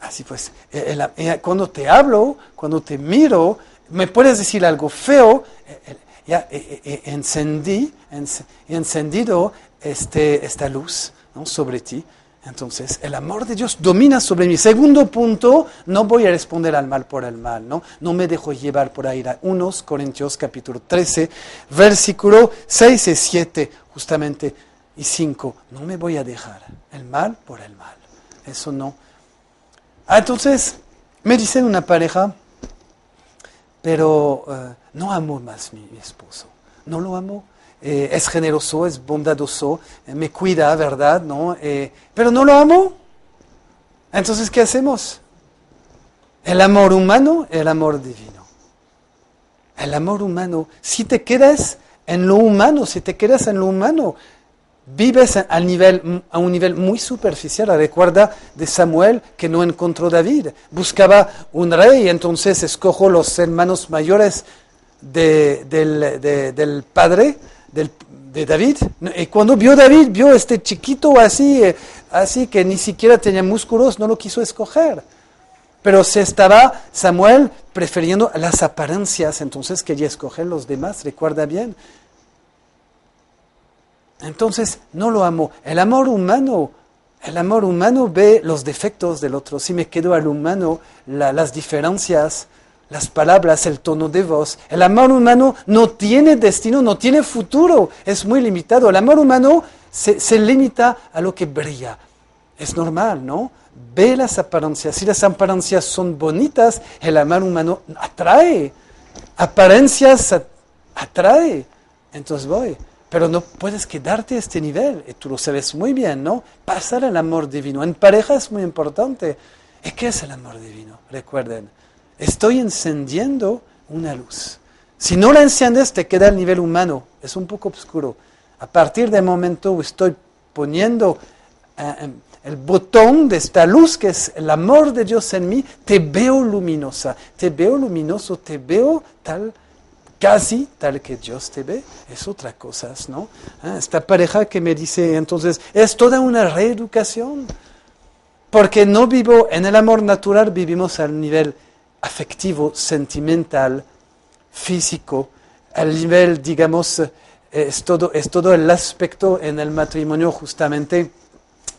Así pues, cuando te hablo, cuando te miro, me puedes decir algo feo, ya he encendido esta luz, ¿no?, sobre ti. Entonces, el amor de Dios domina sobre mí. Segundo punto, no voy a responder al mal por el mal, ¿no? No me dejo llevar por ahí. 1 Corintios capítulo 13, versículo 6 y 7, justamente, y 5. No me voy a dejar el mal por el mal. Eso no. Entonces, me dice una pareja, pero no amo más mi esposo. No lo amo. Es generoso, es bondadoso, me cuida, ¿verdad? ¿No? Pero no lo amo. Entonces, ¿qué hacemos? El amor humano, el amor divino. El amor humano. Si te quedas en lo humano, vives a un nivel muy superficial. Recuerda de Samuel que no encontró David. Buscaba un rey, entonces escogió los hermanos mayores del padre de David. Y cuando vio David, vio este chiquito así que ni siquiera tenía músculos, no lo quiso escoger. Pero se estaba Samuel prefiriendo las apariencias, entonces quería escoger los demás, recuerda bien. Entonces, no lo amo. El amor humano ve los defectos del otro. Si me quedo al humano, las diferencias, las palabras, el tono de voz. El amor humano no tiene destino, no tiene futuro, es muy limitado. El amor humano se limita a lo que brilla. Es normal, ¿no? Ve las apariencias. Si las apariencias son bonitas, el amor humano atrae. Apariencias atrae. Entonces voy. Pero no puedes quedarte a este nivel. Y tú lo sabes muy bien, ¿no? Pasar al amor divino. En pareja es muy importante. ¿Y qué es el amor divino? Recuerden. Estoy encendiendo una luz. Si no la enciendes, te queda al nivel humano. Es un poco oscuro. A partir del momento estoy poniendo el botón de esta luz, que es el amor de Dios en mí, te veo luminosa, te veo luminoso, te veo casi tal que Dios te ve. Es otra cosa, ¿no? Esta pareja que me dice, entonces, es toda una reeducación. Porque no vivo en el amor natural, vivimos al nivel afectivo, sentimental, físico, al nivel, digamos, es todo el aspecto en el matrimonio justamente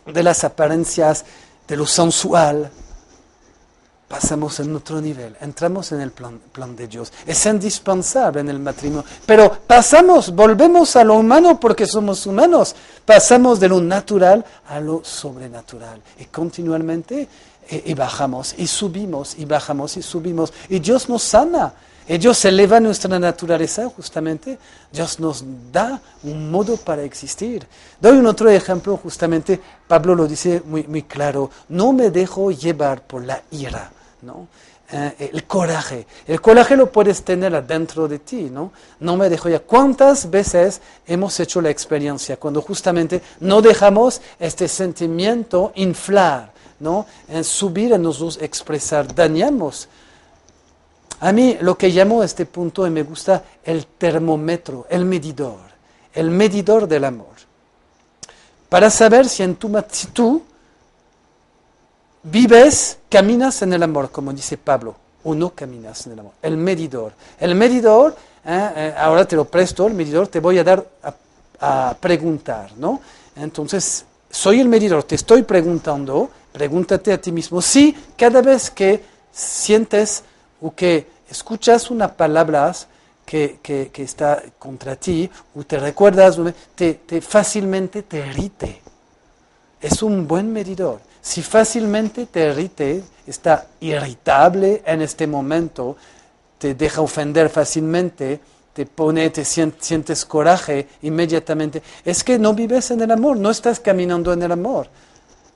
de las apariencias, de lo sensual. Pasamos en otro nivel, entramos en el plan de Dios. Es indispensable en el matrimonio. Pero volvemos a lo humano porque somos humanos. Pasamos de lo natural a lo sobrenatural. Y continuamente y bajamos, y subimos, y bajamos, y subimos. Y Dios nos sana. Y Dios eleva nuestra naturaleza, justamente. Dios nos da un modo para existir. Doy un otro ejemplo, justamente. Pablo lo dice muy claro. No me dejo llevar por la ira, ¿no? El coraje. El coraje lo puedes tener adentro de ti, ¿no? No me dejo ya. ¿Cuántas veces hemos hecho la experiencia cuando justamente no dejamos este sentimiento inflar, ¿no? En subir, en nosotros expresar, dañamos? A mí lo que llamo a este punto, y me gusta, el termómetro, el medidor del amor. Para saber si tú vives, caminas en el amor, como dice Pablo, o no caminas en el amor. El medidor, ahora te lo presto, el medidor te voy a dar a preguntar, ¿no? Entonces, soy el medidor, te estoy preguntando, pregúntate a ti mismo, si cada vez que sientes o que escuchas una palabra que está contra ti, o te recuerdas, fácilmente te irrite. Es un buen medidor. Si fácilmente te irrite, está irritable en este momento, te deja ofender fácilmente, te sientes coraje inmediatamente, es que no vives en el amor, no estás caminando en el amor.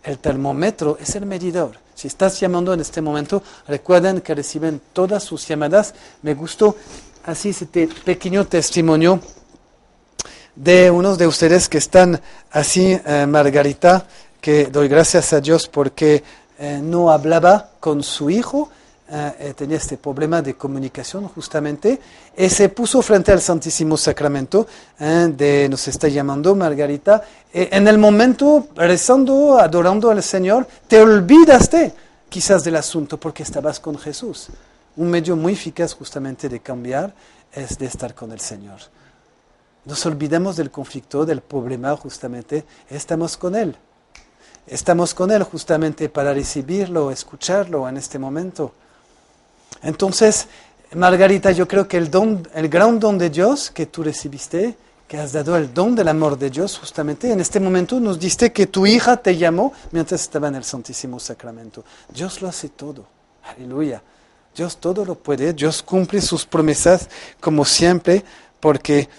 El termómetro es el medidor. Si estás llamando en este momento, recuerden que reciben todas sus llamadas. Me gustó así este pequeño testimonio de unos de ustedes que están así, Margarita, que doy gracias a Dios porque no hablaba con su hijo, tenía este problema de comunicación justamente, y se puso frente al Santísimo Sacramento, nos está llamando Margarita, en el momento rezando, adorando al Señor, te olvidaste quizás del asunto porque estabas con Jesús. Un medio muy eficaz justamente de cambiar es de estar con el Señor. Nos olvidamos del conflicto, del problema justamente, estamos con Él. Estamos con Él justamente para recibirlo, escucharlo en este momento. Entonces, Margarita, yo creo que el gran don de Dios que tú recibiste, que has dado el don del amor de Dios, justamente en este momento nos diste que tu hija te llamó mientras estaba en el Santísimo Sacramento. Dios lo hace todo. Aleluya. Dios todo lo puede. Dios cumple sus promesas como siempre porque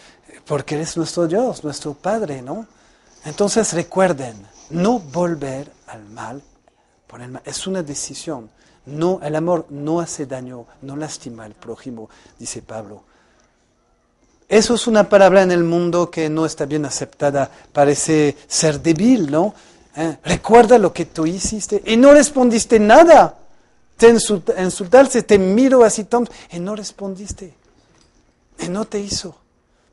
Él es nuestro Dios, nuestro Padre, ¿no? Entonces recuerden, no volver al mal por el mal. Es una decisión. No, el amor no hace daño, no lastima al prójimo, dice Pablo. Eso es una palabra en el mundo que no está bien aceptada, parece ser débil, ¿no? Recuerda lo que tú hiciste y no respondiste nada. Te insultaste, te miro así tonto y no respondiste. Y no te hizo.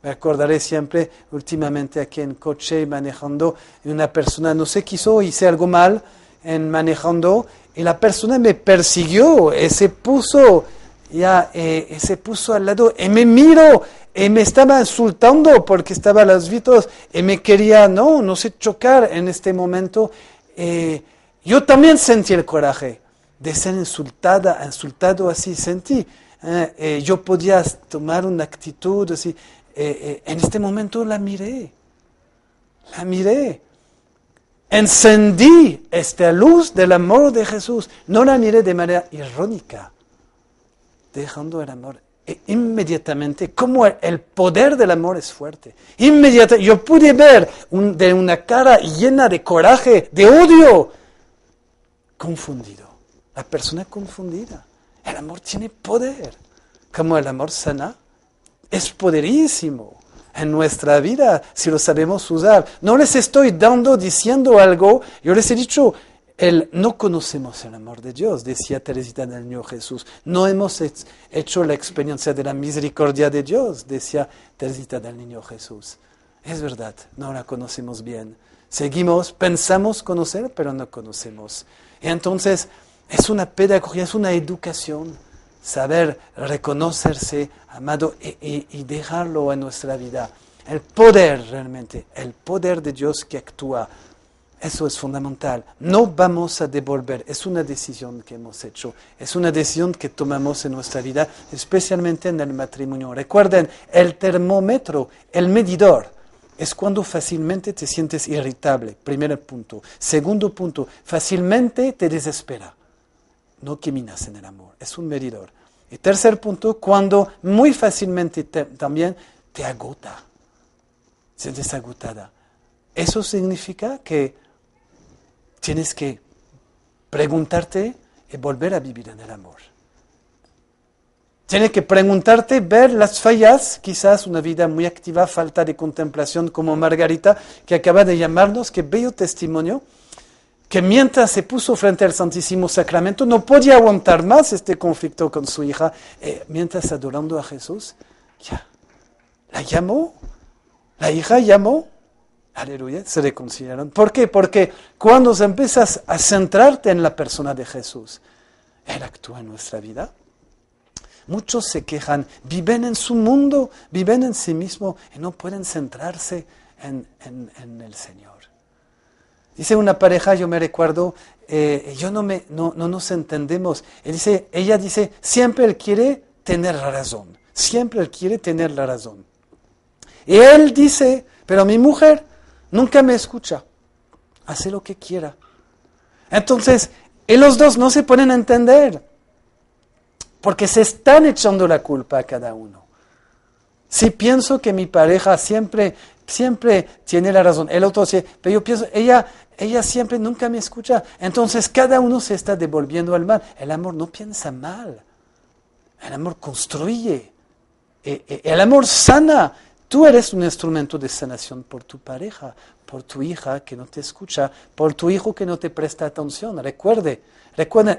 Me acordaré siempre, últimamente aquí en coche manejando, una persona no sé qué hice algo mal en manejando y la persona me persiguió y se puso al lado y me miró y me estaba insultando porque estaba a los gritos y me quería, no sé, chocar en este momento. Yo también sentí el coraje de ser insultado así, sentí. Yo podía tomar una actitud así. En este momento la miré, encendí esta luz del amor de Jesús, no la miré de manera irónica, dejando el amor. Inmediatamente, como el poder del amor es fuerte, inmediatamente yo pude ver de una cara llena de coraje, de odio, confundido, la persona confundida. El amor tiene poder, como el amor sana. Es poderísimo en nuestra vida si lo sabemos usar. No les estoy diciendo algo. Yo les he dicho, no conocemos el amor de Dios, decía Teresita del Niño Jesús. No hemos hecho la experiencia de la misericordia de Dios, decía Teresita del Niño Jesús. Es verdad, no la conocemos bien. Pensamos conocer, pero no conocemos. Y entonces es una pedagogía, es una educación. Saber reconocerse amado y dejarlo en nuestra vida. El poder realmente, el poder de Dios que actúa, eso es fundamental. No vamos a devolver, es una decisión que hemos hecho, es una decisión que tomamos en nuestra vida, especialmente en el matrimonio. Recuerden, el termómetro, el medidor, es cuando fácilmente te sientes irritable, primer punto. Segundo punto, fácilmente te desespera. No caminas en el amor, es un medidor. Y tercer punto, cuando muy fácilmente también te agota, sientes agotada. Eso significa que tienes que preguntarte y volver a vivir en el amor. Tienes que preguntarte, ver las fallas, quizás una vida muy activa, falta de contemplación como Margarita, que acaba de llamarnos, qué bello testimonio, que mientras se puso frente al Santísimo Sacramento no podía aguantar más este conflicto con su hija, mientras adorando a Jesús, ya, la hija llamó, aleluya, se reconciliaron. ¿Por qué? Porque cuando empiezas a centrarte en la persona de Jesús, Él actúa en nuestra vida. Muchos se quejan, viven en su mundo, viven en sí mismos y no pueden centrarse en el Señor. Dice una pareja, yo me recuerdo, no nos entendemos. Ella dice, siempre él quiere tener razón. Siempre él quiere tener la razón. Y él dice, pero mi mujer nunca me escucha. Hace lo que quiera. Entonces, y los dos no se pueden entender. Porque se están echando la culpa a cada uno. Si pienso que mi pareja siempre tiene la razón, el otro sí, pero yo pienso, ella siempre nunca me escucha, entonces cada uno se está devolviendo al mal. El amor no piensa mal, el amor construye, el amor sana. Tú eres un instrumento de sanación por tu pareja, por tu hija que no te escucha, por tu hijo que no te presta atención. Recuerden,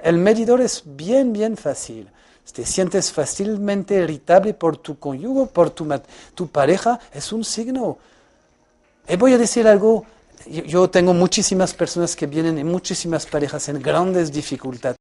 el medidor es bien fácil. Si te sientes fácilmente irritable por tu cónyuge, por tu pareja, es un signo. Y voy a decir algo, yo tengo muchísimas personas que vienen y muchísimas parejas en grandes dificultades.